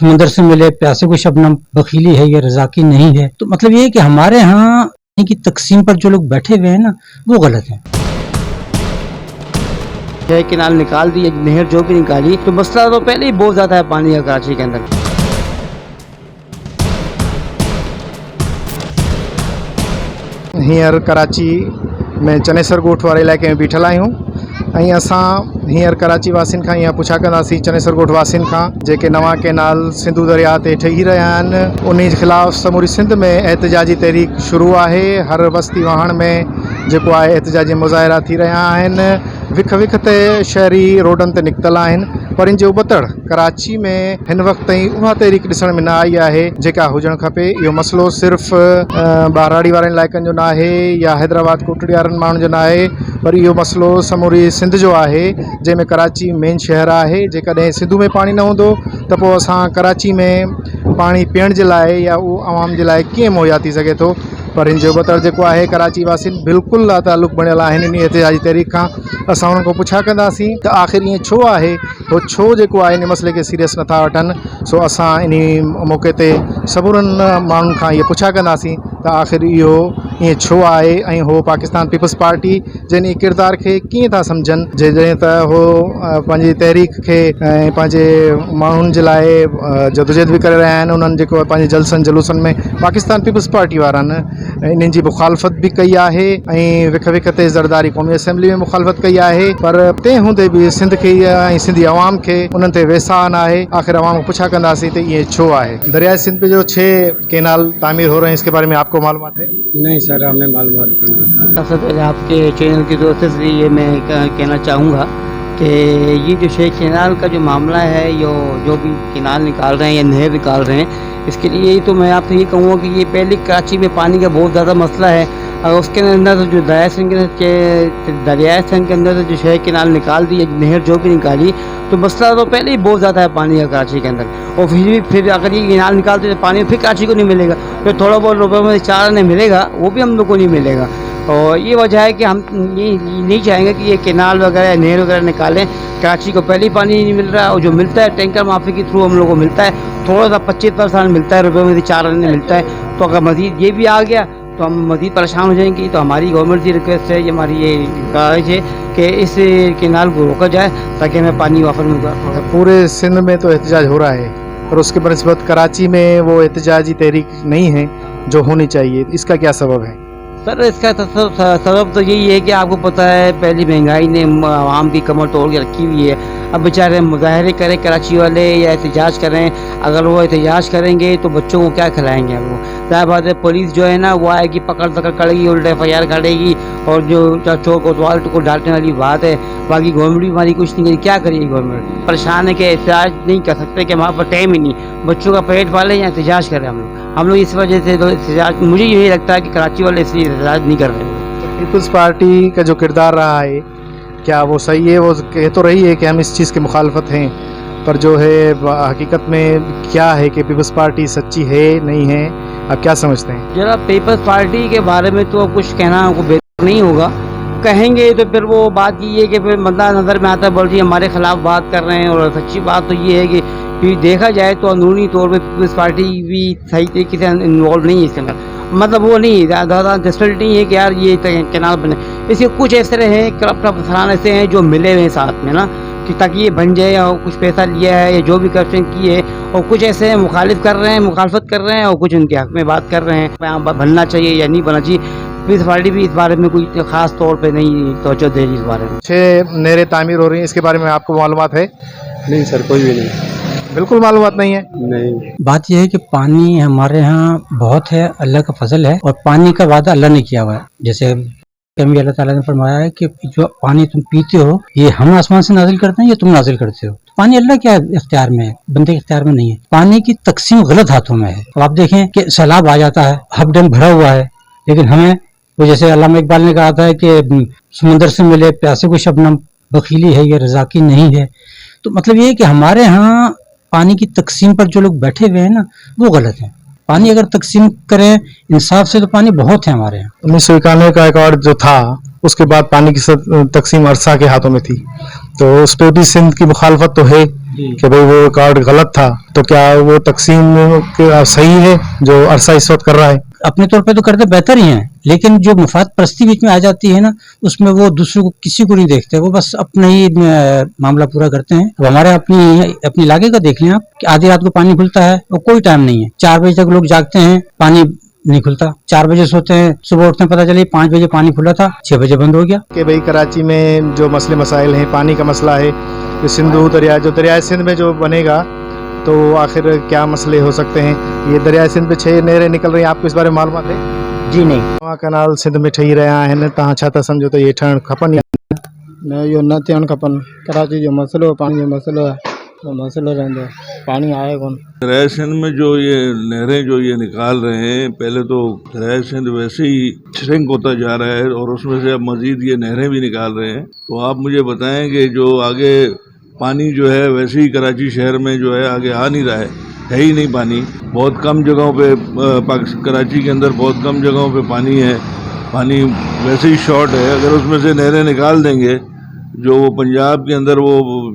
समुद्र से मिले प्यासे को शबनम बखीली है, ये रजाकी नहीं है। तो मतलब ये है कि हमारे यहाँ की तकसीम पर जो लोग बैठे हुए हैं ना, वो गलत है। केनाल निकाल दी, नहर जो भी निकाली, तो मसला तो पहले ही बहुत ज्यादा है पानी का कराची के अंदर। हींअर कराची में चनेसर ॻोठ वारे इलाइक़े में बीठल आहियूं ऐं असां हींअर कराची वासियुनि खां इहा पुछा कंदासीं, चनेसर ॻोठ वासियुनि खां, जेके नवां केनाल सिंधु दरिया ते ठही रहिया आहिनि, उन जे ख़िलाफ़ समूरी सिंध में एहतजाजी तहरीक शुरू आहे। हर बस्ती वाहण में जेको आहे एहतजाजी मुज़ाहिरा थी रहिया आहिनि। विख विख ते शहरी रोडनि ते निकितल आहिनि, पर इन जो उबतड़ कराची में हिन वक़्त ताईं उहा तहरीक ॾिसण में न आई आहे जेका हुजणु खपे। इहो मसइलो सिर्फ़ु ॿाराड़ी वारनि इलाइक़नि जो न आहे या हैदराबाद कोटड़ी वारनि माण्हुनि जो न आहे, पर इहो मसइलो समूरी सिंध जो आहे, जंहिंमें कराची मेन शहर आहे। जेकॾहिं सिंधु में पाणी न हूंदो त पोइ असां कराची में पाणी पीअण जे लाइ या उहो आवाम जे लाइ कीअं मुहैया थी सघे थो। पर इन जो बतौर जेको आहे कराची वासियुनि बिल्कुलु लाताल्लुक़ बणियल आहिनि इन एहतजाजी तहरीक खां। असां उन्हनि खां पुछा कंदासीं त आख़िर ईअं छो आहे, उहो छो जेको आहे इन मसइले खे सीरियस नथा वठनि। सो असां इन मौक़े ते सभुरनि माण्हुनि खां इहे पुछा कंदासीं त आख़िर इहो ईअं छो आहे ऐं हो पाकिस्तान पीपल्स पार्टी जन किरदार खे कीअं था सम्झनि, जॾहिं त हो पंहिंजी तहरीक खे ऐं पंहिंजे माण्हुनि जे लाइ जदोजहद बि करे रहिया आहिनि। उन्हनि जेको पंहिंजे जलसनि जुलूसनि में पाकिस्तान पीपल्स पार्टी वारनि इन्हनि जी मुखालफ़त बि कई आहे ऐं विख विख ते ज़रदारी क़ौमी असेंबली में मुखालफ़त कई आहे, पर तंहिं हूंदे बि सिंध खे ऐं सिंधी अवाम खे उन्हनि ते वेसा न आहे। आख़िर अवाम को पुछा कंदासीं त ये छो आहे। दरियाए सिंध पे जो 6 केनाल तामीर हो रहे हैं, इसके बारे में आपको मालूमात है? नहीं सर, हमें मालूमात नहीं। सबसे पहले आपके चैनल की तरफ से ये मैं कहना चाहूँगा कि ये जो 6 केनाल का जो मामला है, जो भी केनाल निकाल रहे हैं या नहर निकाल रहे हैं, इसके लिए तो मैं आपसे ये कहूँगा कि ये पहले कराची में पानी का बहुत ज़्यादा मसला है और उसके अंदर जो दरियाए सिंध के अंदर जो 6 केनाल निकाल दी, नहर जो भी निकाली, तो मसला तो पहले ही बहुत ज़्यादा है पानी का कराची के अंदर। और फिर अगर ये केनाल निकालते तो पानी फिर कराची को नहीं मिलेगा, फिर थोड़ा बहुत रुपये में चारा नहीं मिलेगा, वो भी हम लोग को नहीं मिलेगा। और ये वजह है कि हम ये नहीं चाहेंगे कि ये केनाल वगैरह नहर वगैरह निकालें। कराची को पहले ही पानी नहीं मिल रहा है और जो मिलता है टैंकर माफी के थ्रू हम लोग को मिलता है, थोड़ा सा 25% मिलता है, रुपये में से 4 आने मिलता है। तो अगर मज़ीद ये भी आ गया तो हम मज़ीद परेशान हो जाएंगे। तो हमारी गवर्नमेंट की रिक्वेस्ट है, हमारी ये गुजारिश है कि इस केनाल को रोका जाए ताकि हमें पानी वापस मिल जाए। पूरे सिंध में तो एहतजाज हो रहा है, पर उसके बनस्बत कराची में वो एहतजाजी तहरीक नहीं है जो होनी चाहिए। इसका क्या सबब है? सर इसका सबब तो यही है कि आपको पता है पहली महंगाई ने आवाम की कमर तोड़ के रखी हुई है। अब बेचारे मुजाहरे करें कराची वाले या एहतजाज करें, अगर वो एहतजाज करेंगे तो बच्चों को क्या खिलाएंगे हम लोग। जाहिर बात है पुलिस जो है ना वो आएगी, पकड़ करेगी, उल्टा FIR काटेगी और जो चोर कोतवाल को डांटने वाली बात है। बाकी गवर्नमेंट भी हमारी कुछ नहीं करी, क्या करिए गवर्नमेंट। परेशान है कि एहतजाज नहीं कर सकते कि हमारे पास टाइम ही नहीं, बच्चों का पेट पाले या एहतजाज करें हम लोग इस वजह से तो एहतजाज, मुझे यही लगता है कि कराची वाले इसलिए एहतजाज नहीं कर रहे। पीपल्स पार्टी का जो किरदार रहा है क्या वो सही है? वो कह तो रही है कि हम इस चीज़ की मुखालफत हैं, पर जो है हकीकत में क्या है कि पीपल्स पार्टी सच्ची है नहीं है, आप क्या समझते हैं? जरा पीपल्स पार्टी के बारे में तो कुछ कहना हमको बेहतर नहीं होगा। कहेंगे तो फिर वो बात ये है कि फिर बंदा नज़र में आता है, बोल रही हमारे ख़िलाफ़ बात कर रहे हैं। और सच्ची बात तो ये है कि देखा जाए तो अंदरूनी तौर पे पीपल्स पार्टी भी सही तरीके से इन्वॉल्व नहीं है इसके अंदर। मतलब वो नहीं ज़्यादा इंटरेस्टेड नहीं है कि यार ये कैनाल बने। इसके कुछ ऐसे हैं करप्ट अफसरान ऐसे हैं जो मिले हुए हैं साथ में ना, कि ताकि ये बन जाए, और कुछ पैसा लिया है या जो भी करप्शन की है। और कुछ ऐसे हैं मुखालिफ कर रहे हैं, मुखालफत कर रहे हैं, और कुछ उनके हक़ में बात कर रहे हैं यहाँ बनना चाहिए या नहीं बनना चाहिए। पीपल्स पार्टी भी इस बारे में कोई ख़ास तौर पे नहीं तवज्जो दे रही इस बारे में। 6 नहरें तामीर हो रही हैं, इसके बारे में आपको मालूमात है? नहीं सर, कोई भी नहीं, बिल्कुल मालूमात नहीं है। नहीं। बात यह है कि पानी हमारे यहाँ बहुत है, अल्लाह का फजल है, और पानी का वादा अल्लाह ने किया हुआ है। जैसे कभी अल्लाह ताला ने फरमाया है कि जो पानी तुम पीते हो ये हम आसमान से नाजिल करते हैं, ये तुम नाजिल करते हो। पानी अल्लाह के इख्तियार में है, बंदे के इख्तियार में नहीं है। पानी की तकसीम गलत हाथों में है। अब आप देखें कि सैलाब आ जाता है, हब डैम भरा हुआ है, लेकिन हमें वो जैसे अल्लामा इकबाल ने कहा था कि समुद्र से मिले प्यासे को शबनम बखीली है, ये रजाकी नहीं है। तो मतलब ये है कि हमारे यहाँ पानी की तकसीम पर जो लोग बैठे हुए हैं ना, वो गलत है। पानी अगर तकसीम करें इंसाफ से तो पानी बहुत है हमारे यहाँ। 1991 का एकॉर्ड जो था उसके बाद पानी की तकसीम अरसा के हाथों में थी, तो उस पर भी सिंध की मुखालफत तो है। कि भाई वो कार्ड गलत था, तो क्या वो तकसीम सही है जो अरसा इस वक्त कर रहा है? अपने तौर पे तो करते बेहतर ही हैं, लेकिन जो मुफाद परस्ती बीच में आ जाती है ना, उसमें वो दूसरे को किसी को नहीं देखते, वो बस अपना ही मामला पूरा करते हैं। अब हमारे अपनी इलाके का देख लें आप कि आधी रात को पानी खुलता है और कोई टाइम नहीं है, 4 बजे तक लोग जागते हैं, पानी नहीं खुलता, 4 बजे सोते हैं, सुबह उठते हैं पता चले 5 बजे पानी खुला था, 6 बजे बंद हो गया। कि भाई कराची में जो मसले मसाइल हैं, पानी का मसला है, जो सिंधु दरिया, जो दरियाए सिंध में जो बनेगा, तो आखिर क्या मसले हो सकते हैं? ये दरियाए सिंध पे 6 नहरें निकल रही हैं, आपको इस बारे में मालूमात है? जी नहीं, नवा कनाल सिंध में ठही रहिया आहिनि, तव्हां छा था सम्झो त इहे ठहणु खपनि? न इहो न थियणु खपनि। कराची जो मसइलो पाणी जो मसइलो आहे, वो मसइलो रहंदो, पानी आए कोन। दरियाए सिंध में जो ये नहरें जो ये निकाल रहे हैं, पहले तो दरियाए सिंध वैसे ही श्रिंक होता जा रहा है और उसमें से अब मजीद ये नहरें भी निकाल रहे हैं। तो आप मुझे बताएं कि जो आगे पानी जो है वैसे ही कराची शहर में जो है आगे आ नहीं रहा है ही नहीं पानी। बहुत कम जगहों पे कराची के अंदर बहुत कम जगहों पे पानी है, पानी वैसे ही शॉर्ट है। अगर उसमें से नहरें निकाल देंगे, जो वो पंजाब के अंदर वो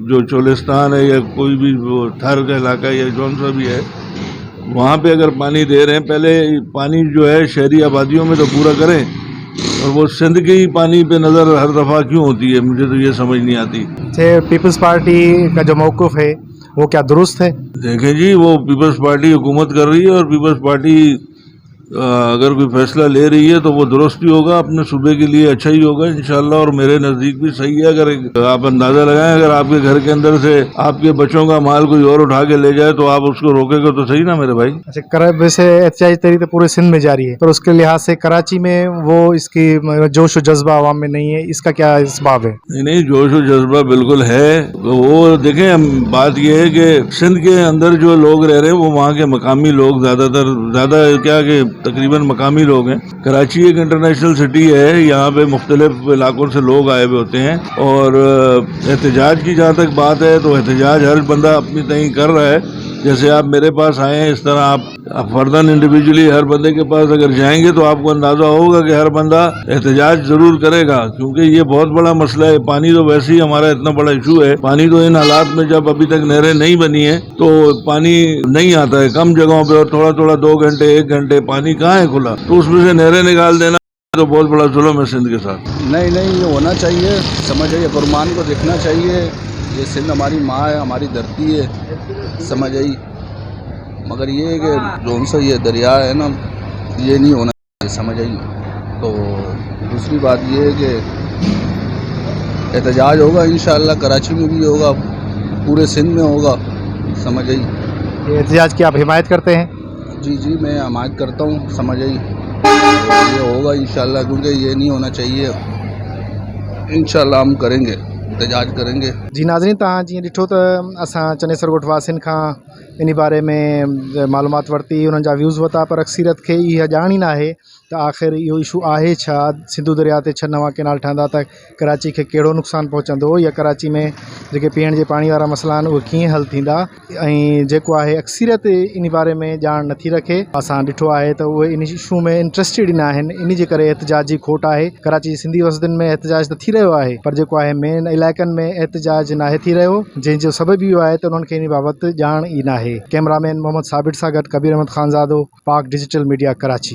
जो चोलिस्तान है या कोई भी वो थर का इलाका या जौन सा भी है, वहाँ पे अगर पानी दे रहे हैं, पहले पानी जो है शहरी आबादियों में तो पूरा करें, और वो सिंध के ही पानी पे नज़र हर दफ़ा क्यों होती है, मुझे तो ये समझ नहीं आती। पीपल्स पार्टी का जो मौक़िफ़ है वो क्या दुरुस्त है? देखें जी, वो पीपल्स पार्टी हुकूमत कर रही है और पीपल्स पार्टी अगर कोई फैसला ले रही है तो वो दुरुस्त ही होगा, अपने सूबे के लिए अच्छा ही होगा इंशाल्लाह, और मेरे नज़दीक भी सही है। अगर आप अंदाज़ा लगाएं, अगर आपके घर के अंदर से आपके बच्चों का माल कोई और उठा के ले जाए तो आप उसको रोकेगा तो सही ना मेरे भाई। अच्छा, वैसे एहतजाजी तहरीक तो पूरे सिंध में जारी है, पर उसके लिहाज से कराची में वो इसकी जोश और जज्बा आवाम में नहीं है, इसका क्या इसबाब है? नहीं, जोश और जज्बा बिल्कुल है। वो देखें, बात ये है कि सिंध के अंदर जो लोग रह रहे हैं वो वहाँ के मकामी लोग ज़्यादा क्या कि तकरीबन मकामी लोग हैं। कराची एक इंटरनेशनल सिटी है, यहाँ पे मुख्तलिफ इलाकों से लोग आए हुए होते हैं, और एहतजाज की जहाँ तक बात है तो एहतजाज हर बंदा अपनी तय कर रहा है। जैसे आप मेरे पास आए हैं, इस तरह आप फर्दन इंडिविजुअली हर बंदे के पास अगर जाएंगे तो आपको अंदाज़ा होगा कि हर बंदा एहतजाज ज़रूर करेगा, क्योंकि ये बहुत बड़ा मसला है। पानी तो वैसे ही हमारा इतना बड़ा इशू है, पानी तो इन हालात में जब अभी तक नहरें नहीं बनी है तो पानी नहीं आता है कम जगहों पे, और थोड़ा थोड़ा 2 घंटे 1 घंटे पानी कहाँ है खुला, तो उसमें से नहरें निकाल देना तो बहुत बड़ा जुल्म है सिंध के साथ। नहीं, ये होना चाहिए, समझ आई, फरमान को देखना चाहिए। ये सिंध हमारी माँ है, हमारी धरती है, समझ आई। मगर ये है कि जो सा ये दरिया है ना, ये नहीं होना चाहिए, समझ आई। तो दूसरी बात ये है कि एहतजाज होगा इंशाअल्लाह, कराची में भी होगा, पूरे सिंध में होगा, समझ आई। ये एहतजाज की आप हिमायत करते हैं? जी, मैं हिमायत करता हूँ, समझ आई। ये होगा इंशाअल्लाह, क्योंकि ये नहीं होना चाहिए। इंशाअल्लाह हम करेंगे, एहतजाज करेंगे। जी नाज़रीन, तव्हां जीअं ॾिठो त असां चनेसर ॻोठ वासियुनि खां इन बारे में मालूमात वरिती, उन्हनि जा व्यूज़ वरिता, पर अक्सरियत खे इहा ॼाण ई न आहे त आख़िर इहो इशू आहे छा। सिंधु दरिया ते 6 नवां केनाल ठहंदा त कराची खे कहिड़ो नुक़सानु पहुचंदो, या कराची में जेके पीअण जे पाणी वारा मसइला आहिनि उहे कीअं हल थींदा, ऐं जेको आहे अक्सरियत इन बारे में ॼाण नथी रखे। असां ॾिठो आहे त उहे इन इशू में इंट्रस्टेड ई न आहिनि, इन जे करे एहतजाज जी खोट आहे। कराची जी सिंधी वसदियुनि में एहतजाज त थी रहियो आहे, पर जेको आहे मेन इलाइक़नि में एहतजाज नाहे थी रहियो, जंहिंजो सबबु इहो आहे त उन्हनि खे इन बाबति ॼाण ई नाहे। कैमरामैन मोहम्मद साबिर सां गॾु कबीर अहमद ख़ानज़ादो, पाक डिजिटल मीडिया, कराची।